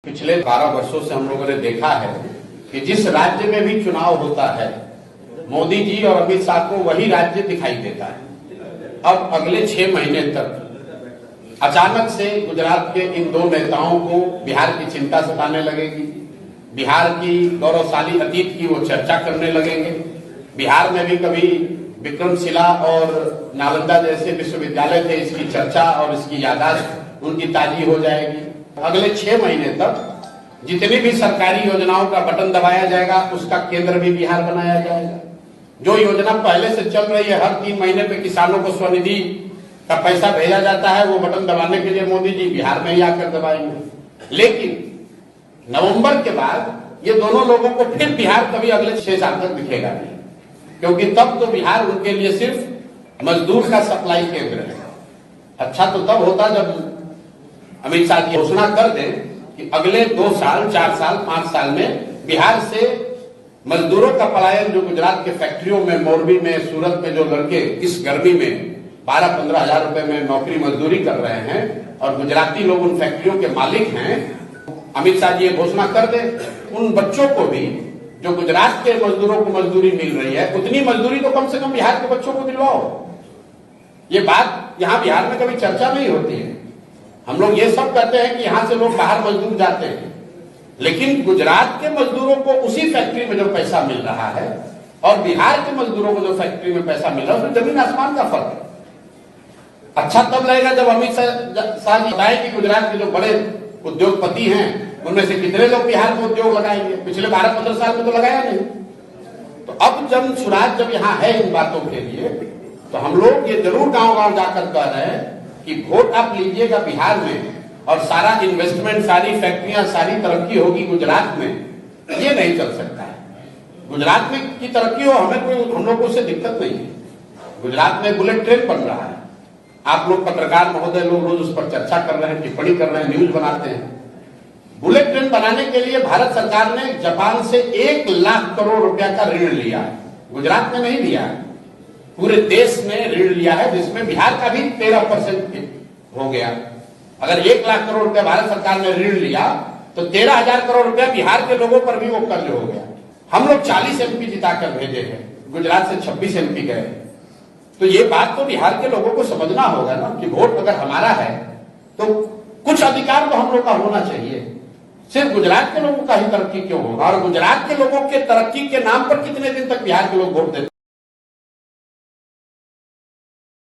पिछले 12 वर्षों से हम लोगों ने देखा है कि जिस राज्य में भी चुनाव होता है मोदी जी और अमित शाह को वही राज्य दिखाई देता है। अब अगले 6 महीने तक अचानक से गुजरात के इन दो नेताओं को बिहार की चिंता सताने लगेगी। बिहार की गौरवशाली अतीत की वो चर्चा करने लगेंगे। बिहार में भी कभी विक्रमशिला और नालंदा जैसे विश्वविद्यालय थे, इसकी चर्चा और इसकी याददाश्त उनकी ताजी हो जाएगी। अगले 6 महीने तक जितनी भी सरकारी योजनाओं का बटन दबाया जाएगा उसका केंद्र भी बिहार बनाया जाएगा। जो योजना पहले से चल रही है, हर 3 महीने पे किसानों को स्वनिधि का पैसा भेजा जाता है, वो बटन दबाने के लिए मोदी जी बिहार में ही आकर दबाएंगे। लेकिन नवंबर के बाद ये दोनों लोगों को फिर बिहार कभी अगले 6 साल तक दिखेगा नहीं, क्योंकि तब तो बिहार उनके लिए सिर्फ मजदूर का सप्लाई केंद्र है। अच्छा तो तब होता जब अमित शाह जी घोषणा कर दें कि अगले 2 साल, 4 साल, 5 साल में बिहार से मजदूरों का पलायन, जो गुजरात के फैक्ट्रियों में, मोरबी में, सूरत में जो लड़के इस गर्मी में 12-15 हजार रुपए में नौकरी मजदूरी कर रहे हैं और गुजराती लोग उन फैक्ट्रियों के मालिक हैं, अमित शाह जी ये घोषणा कर दें उन बच्चों को भी, जो गुजरात के मजदूरों को मजदूरी मिल रही है, उतनी मजदूरी तो कम से कम बिहार के बच्चों को दिलवाओ। ये बात यहां बिहार में कभी चर्चा नहीं होती है। हम लोग ये सब कहते हैं कि यहां से लोग बाहर मजदूर जाते हैं, लेकिन गुजरात के मजदूरों को उसी फैक्ट्री में जो पैसा मिल रहा है और बिहार के मजदूरों को जो फैक्ट्री में पैसा मिल रहा है, उसमें जमीन आसमान का फर्क है। अच्छा तब लगेगा जब अमित शाह जी बताए कि गुजरात के जो बड़े उद्योगपति हैं उनमें से कितने लोग बिहार में उद्योग लगाएंगे। पिछले 12-15 साल में तो लगाया नहीं। तो अब जब सुराज जब यहाँ है इन बातों के लिए, तो हम लोग ये जरूर गांव-गांव जाकर कह रहे हैं कि वोट आप लीजिएगा बिहार में और सारा इन्वेस्टमेंट, सारी फैक्ट्रियां, सारी तरक्की होगी गुजरात में। ये नहीं चल सकता है। गुजरात में की तरक्की हो, हम लोग को उससे दिक्कत नहीं है। गुजरात में बुलेट ट्रेन बन रहा है। आप लोग पत्रकार महोदय लोग रोज उस पर चर्चा कर रहे हैं, टिप्पणी कर रहे हैं, न्यूज बनाते हैं। बुलेट ट्रेन बनाने के लिए भारत सरकार ने जापान से 1 लाख करोड़ रुपया का ऋण लिया है। गुजरात में नहीं लिया है, पूरे देश ने ऋण लिया है, जिसमें बिहार का भी 13% हो गया। अगर 1 लाख करोड़ रुपया भारत सरकार ने ऋण लिया तो 13,000 करोड़ रुपया बिहार के लोगों पर भी वो कर्ज हो गया। हम लोग 40 MP जिताकर भेजे हैं, गुजरात से 26 MP गए। तो ये बात तो बिहार के लोगों को समझना होगा ना कि वोट अगर हमारा है तो कुछ अधिकार तो हम लोग का होना चाहिए। सिर्फ गुजरात के लोगों का ही तरक्की क्यों होगा? और गुजरात के लोगों के तरक्की के नाम पर कितने दिन तक बिहार के लोग वोट देते